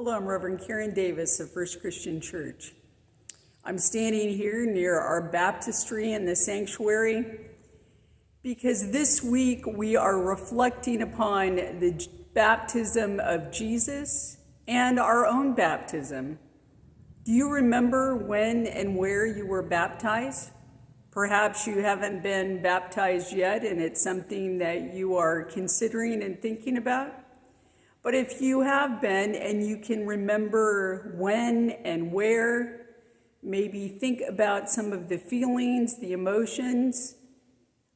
Hello, I'm Reverend Karen Davis of First Christian Church. I'm standing here near our baptistry in the sanctuary because this week we are reflecting upon the baptism of Jesus and our own baptism. Do you remember when and where you were baptized? Perhaps you haven't been baptized yet and it's something that you are considering and thinking about. But if you have been and you can remember when and where, maybe think about some of the feelings, the emotions,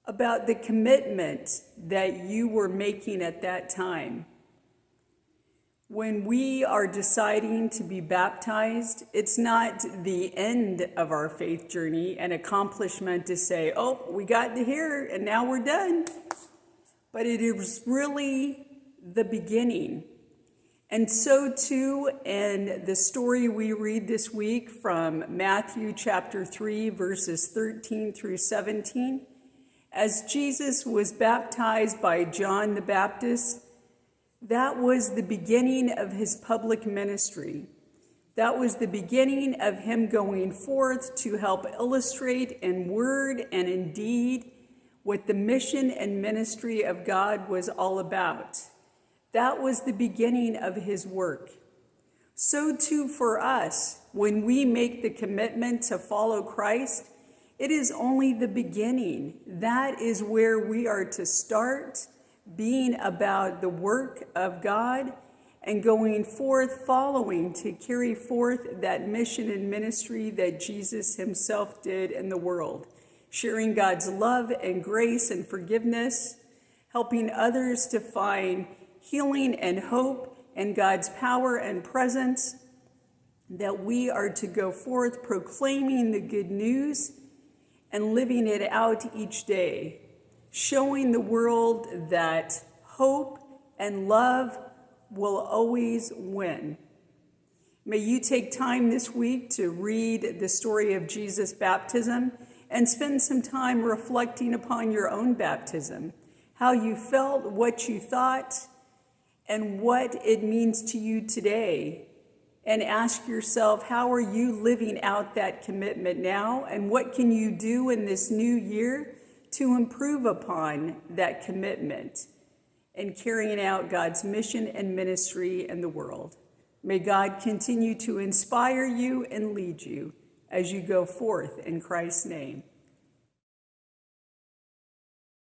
about the commitment that you were making at that time. When we are deciding to be baptized, it's not the end of our faith journey, an accomplishment to say, oh, we got to here and now we're done. But it is really the beginning. And so too, in the story we read this week from Matthew chapter 3, verses 13 through 17, as Jesus was baptized by John the Baptist, that was the beginning of his public ministry. That was the beginning of him going forth to help illustrate in word and in deed what the mission and ministry of God was all about. That was the beginning of his work. So too for us, when we make the commitment to follow Christ, it is only the beginning. That is where we are to start being about the work of God and going forth, following to carry forth that mission and ministry that Jesus himself did in the world, sharing God's love and grace and forgiveness, helping others to find healing and hope and God's power and presence, that we are to go forth proclaiming the good news and living it out each day, showing the world that hope and love will always win. May you take time this week to read the story of Jesus' baptism and spend some time reflecting upon your own baptism, how you felt, what you thought, and what it means to you today. And ask yourself, how are you living out that commitment now? And what can you do in this new year to improve upon that commitment and carrying out God's mission and ministry in the world? May God continue to inspire you and lead you as you go forth in Christ's name.